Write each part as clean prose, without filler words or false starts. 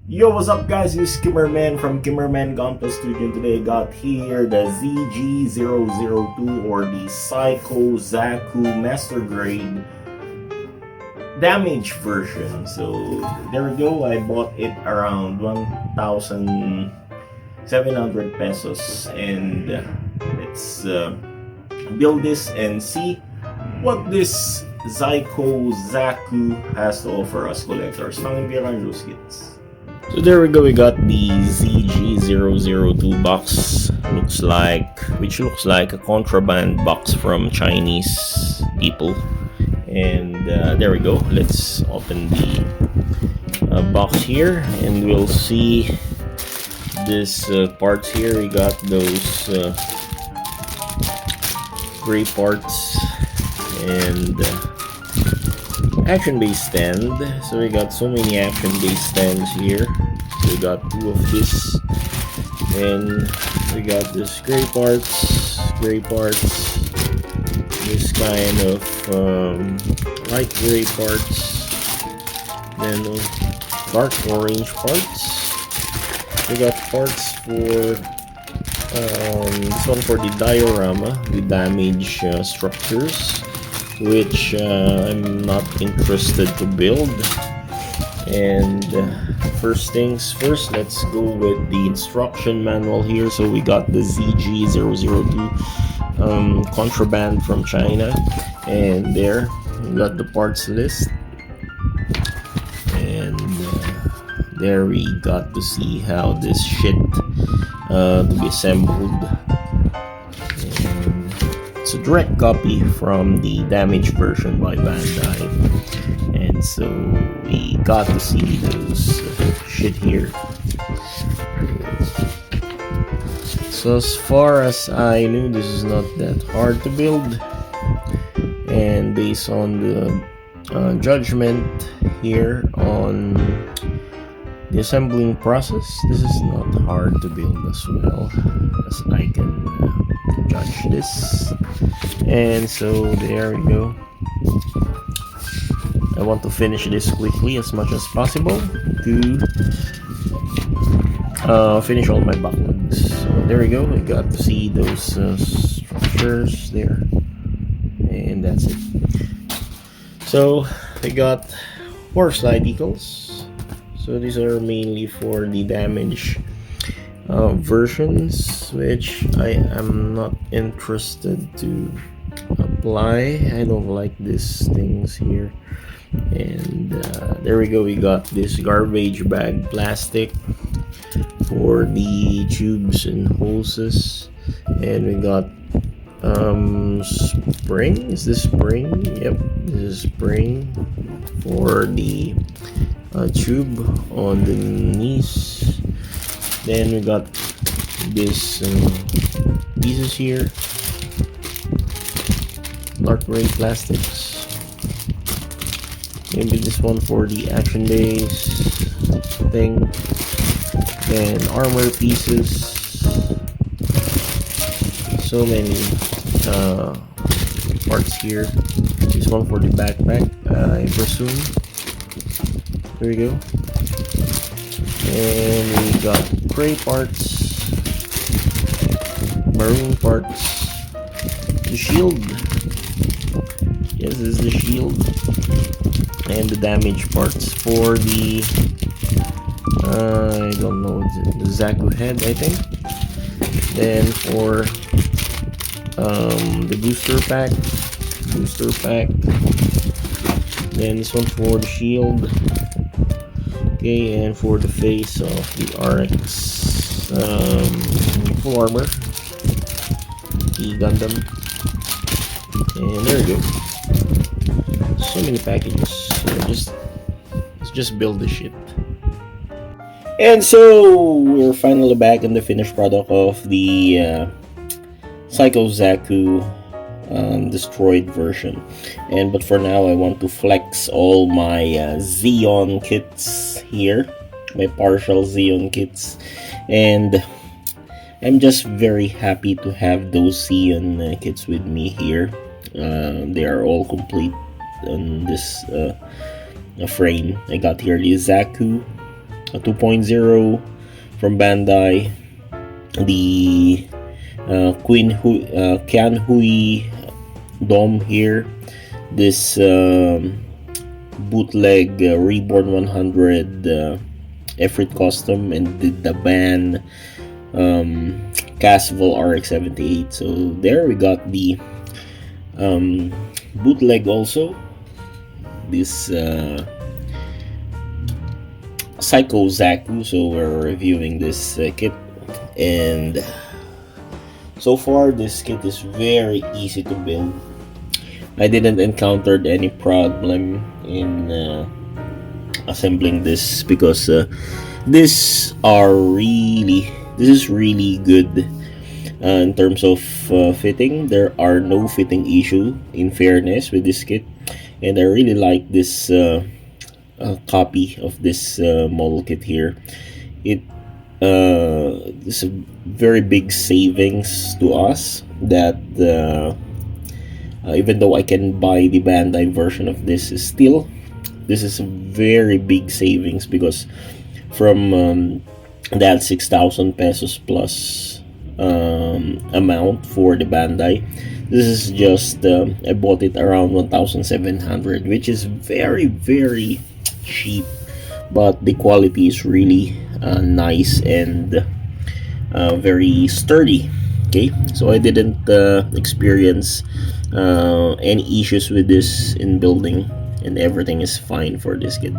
Yo, what's up guys? This is Kimmerman from Kimmerman Gunpla Studio. Today I got here the ZG002 or the ZAKU Mastergrade damage version. So there we go. I bought it around 1,700 pesos, and let's build this and see what this ZAKU has to offer us collectors. Fangen wir an, los geht's. So there we go, we got the ZG002 box, which looks like a contraband box from Chinese people. And there we go, let's open the box here and we'll see this parts here. We got those gray parts and action-based stand. So we got so many action-based stands here. We got two of this, and we got this gray parts, this kind of light gray parts, then dark orange parts. We got parts for this one for the diorama, the damage structures, which I'm not interested to build. And first things first, let's go with the instruction manual here. So we got the ZG002 contraband from China, and there we got the parts list, and there we got to see how this shit to be assembled. It's a direct copy from the damaged version by Bandai, and so we got to see those shit here. So as far as I knew, this is not that hard to build, and based on the judgment here on the assembling process, this is not hard to build as well as I can judge this. And so there we go. I want to finish this quickly as much as possible to finish all my backlogs. So there we go. I got to see those structures there, and that's it. So I got 4 slide decals. So these are mainly for the damage versions, which I am not interested to apply. I don't like these things here. And there we go, we got this garbage bag plastic for the tubes and hoses, and we got spring. Is this spring? Yep, this is spring for the tube on the knees. Then we got this pieces here, dark gray plastics. Maybe this one for the action base thing. Then armor pieces. So many parts here. This one for the backpack, I presume. There we go. And we got gray parts, maroon parts, the shield. Yes, this is the shield. And the damage parts for the I don't know, the ZAKU head, I think. Then for the booster pack. Then this one for the shield. Okay, and for the face of the RX full armor, the Gundam. And there we go. So many packages. So let's just build the shit. And so we're finally back in the finished product of the ZAKU destroyed version. But for now, I want to flex all my Xeon kits here, my partial Xeon kits, and I'm just very happy to have those Xeon kits with me here. They are all complete on this frame. I got here the ZAKU a 2.0 from Bandai, the Kian Hui Dom here, this bootleg Reborn 100 Efrit Custom, and the Ban Casval RX-78. So there we got the bootleg also, this Psycho ZAKU. So we're reviewing this kit, and so far this kit is very easy to build. I didn't encounter any problem in assembling this, because this is really good in terms of fitting. There are no fitting issue, in fairness, with this kit, and I really like this copy of this model kit here. It is a very big savings to us, that even though I can buy the Bandai version of this, this is a very big savings, because from that 6,000 pesos plus amount for the Bandai, this is just I bought it around 1,700, which is very, very cheap, but the quality is really nice and very sturdy. Okay, so I didn't experience any issues with this in building, and everything is fine for this kit.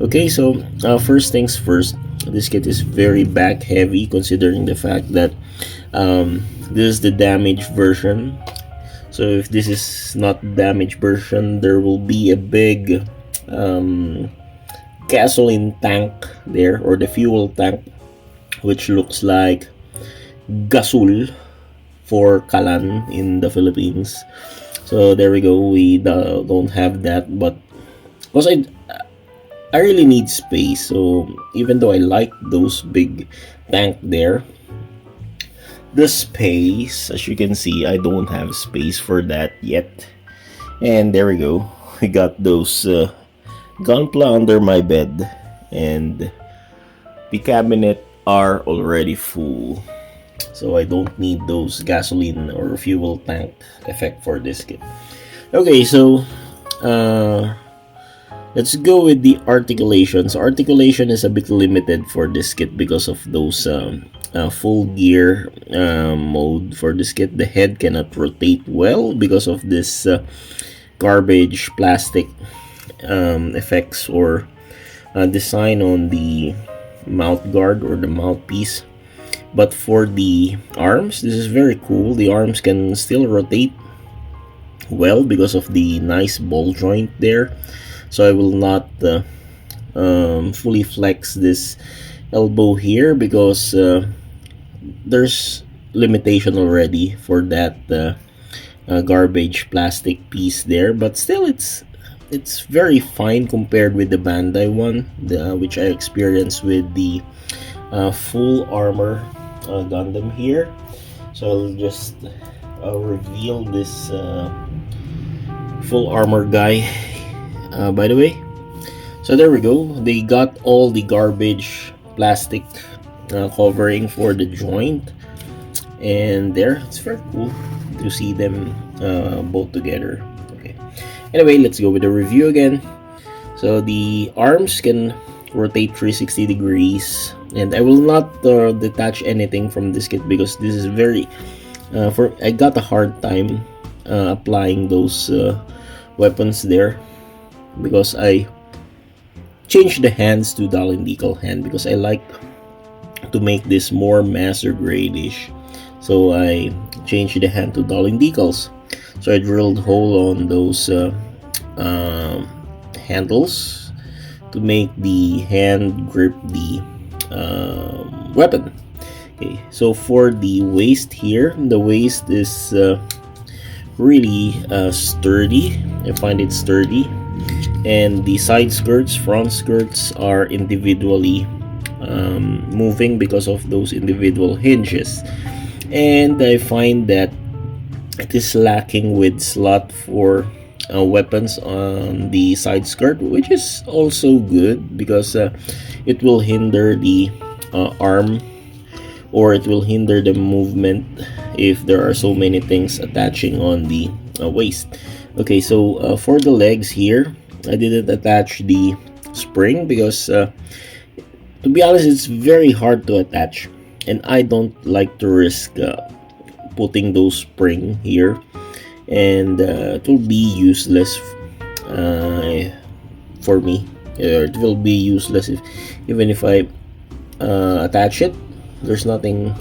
Okay, so first things first, this kit is very back heavy, considering the fact that this is the damaged version. So if this is not damaged version, there will be a big gasoline tank there, or the fuel tank, which looks like gasul for kalan in the Philippines. So there we go, we don't have that, but because I really need space, so even though I like those big tank there, the space, as you can see, I don't have space for that yet. And there we go, we got those Gunpla under my bed, and the cabinet are already full, so I don't need those gasoline or fuel tank effect for this kit. Okay, so let's go with the articulations. Articulation is a bit limited for this kit because of those full gear mode for this kit. The head cannot rotate well because of this garbage plastic effects or design on the mouth guard or the mouthpiece. But for the arms, this is very cool. The arms can still rotate well because of the nice ball joint there. So I will not fully flex this elbow here, because there's limitation already for that garbage plastic piece there. But still, it's very fine compared with the Bandai one, which I experienced with the full armor Gundam here. So I'll just reveal this full armor guy, by the way. So there we go, they got all the garbage plastic covering for the joint, and there, it's very cool to see them both together. Okay, anyway, let's go with the review again. So the arms can rotate 360 degrees, and I will not detach anything from this kit, because this is very I got a hard time applying those weapons there, because I changed the hands to Dalin Decal hand, because I like to make this more master grade-ish. So I changed the hand to Dalin Decals. So I drilled hole on those handles to make the hand grip the weapon. Okay, so for the waist here, the waist is really sturdy. I find it sturdy, and the side skirts, front skirts are individually moving because of those individual hinges, and I find that it is lacking with slot for weapons on the side skirt, which is also good because it will hinder the arm, or it will hinder the movement if there are so many things attaching on the waist. Okay, so for the legs here, I didn't attach the spring because to be honest, it's very hard to attach, and I don't like to risk putting those spring here, and it will be useless for me. It will be useless if even if I attach it. There's nothing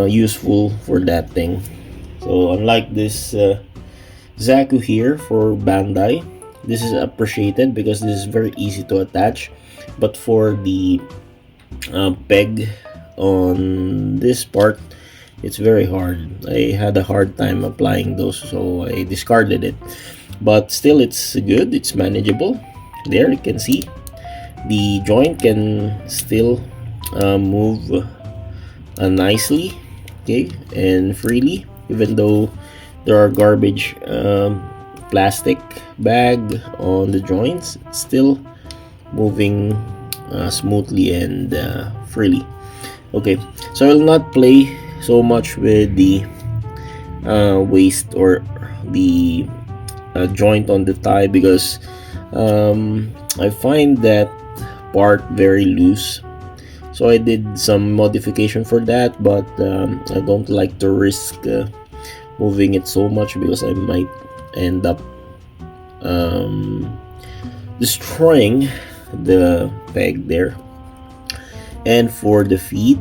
useful for that thing. So unlike this ZAKU here for Bandai, this is appreciated because this is very easy to attach. But for the peg on this part, it's very hard. I had a hard time applying those, so I discarded it. But still, it's good. It's manageable. There you can see the joint can still move nicely, okay, and freely, even though there are garbage plastic bag on the joints. It's still moving smoothly and freely. Okay, so I will not play so much with the waist or the joint on the thigh because I find that part very loose. So I did some modification for that, but I don't like to risk moving it so much because I might end up destroying the peg there. And for the feet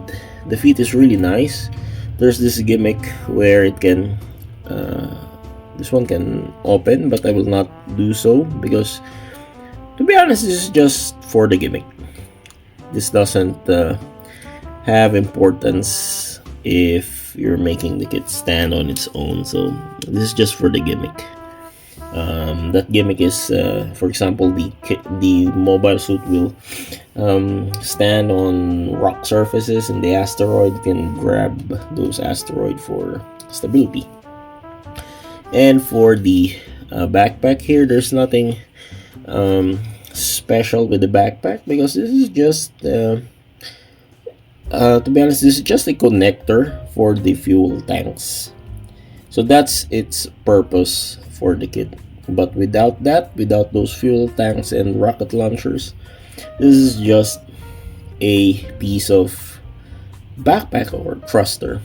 is really nice. There's this gimmick where it can this one can open, but I will not do so because, to be honest, this is just for the gimmick. This doesn't have importance if you're making the kit stand on its own, so this is just for the gimmick. That gimmick is, for example, the mobile suit will stand on rock surfaces, and the asteroid can grab those asteroid for stability. And for the backpack here, there's nothing special with the backpack because this is just to be honest, this is just a connector for the fuel tanks. So that's its purpose for the kit. But without that, without those fuel tanks and rocket launchers, this is just a piece of backpack or thruster.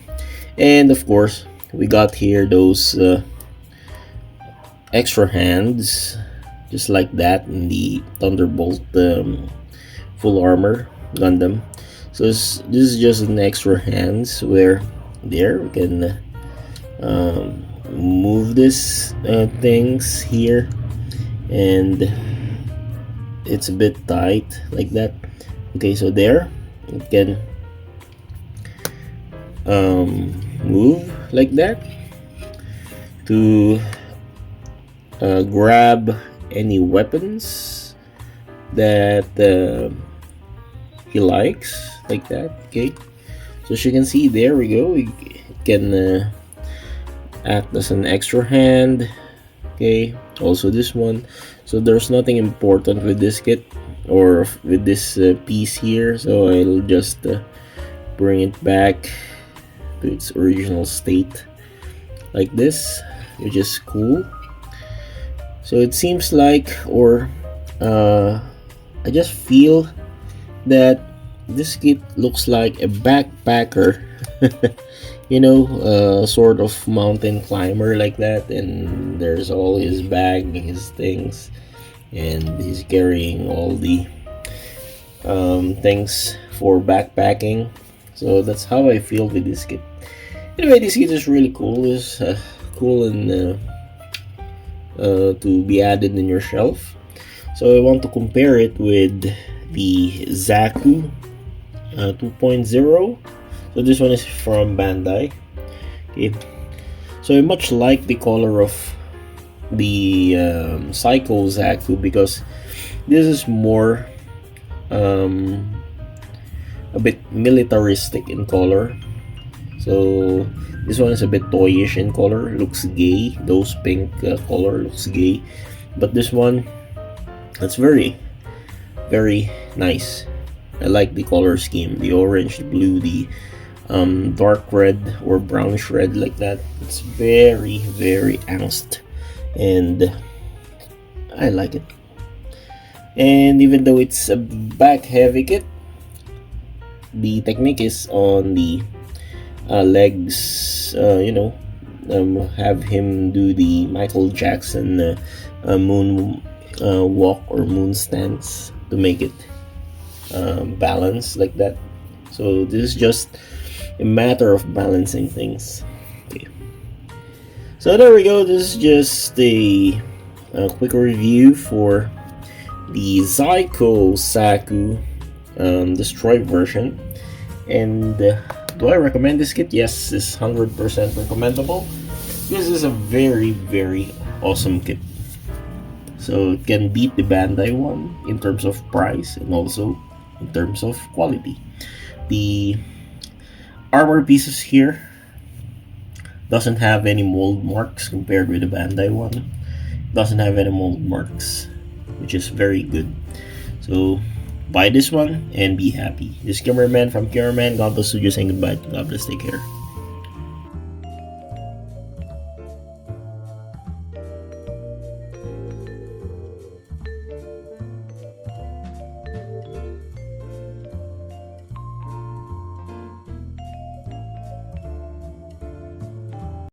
And of course, we got here those extra hands, just like that in the Thunderbolt full armor Gundam. So this is just an extra hands where there we can move this things here, and it's a bit tight like that. Okay, so there it can move like that to grab any weapons that he likes, like that. Okay, so as you can see, there we go. We can act as an extra hand. Okay, also this one. So there's nothing important with this kit or with this piece here, so I'll just bring it back to its original state like this, which is cool. So it seems like, or I just feel that this kit looks like a backpacker. You know, sort of mountain climber like that, and there's all his bag, his things, and he's carrying all the things for backpacking. So that's how I feel with this kit. Anyway, this kit is really cool. It's cool and to be added in your shelf. So I want to compare it with the ZAKU 2.0. So this one is from Bandai. Okay, so I much like the color of the Psycho ZAKU because this is more a bit militaristic in color. So this one is a bit toyish in color, looks gay. Those pink color looks gay, but this one, it's very nice. I like the color scheme, the orange, the blue, the dark red or brownish red like that. It's very angst, and I like it. And even though it's a back heavy kit, the technique is on the legs. Have him do the Michael Jackson moon walk or moon stance to make it balance like that. So this is just a matter of balancing things. Okay. So there we go. This is just a quick review for the ZAKU destroy version. And do I recommend this kit? Yes, it's 100% recommendable. This is a very awesome kit. So it can beat the Bandai one in terms of price and also in terms of quality. The armor pieces here doesn't have any mold marks compared with the Bandai one. Doesn't have any mold marks, which is very good. So buy this one and be happy. This is Cameraman from Cameraman Gunpla Studio saying goodbye. God bless, take care.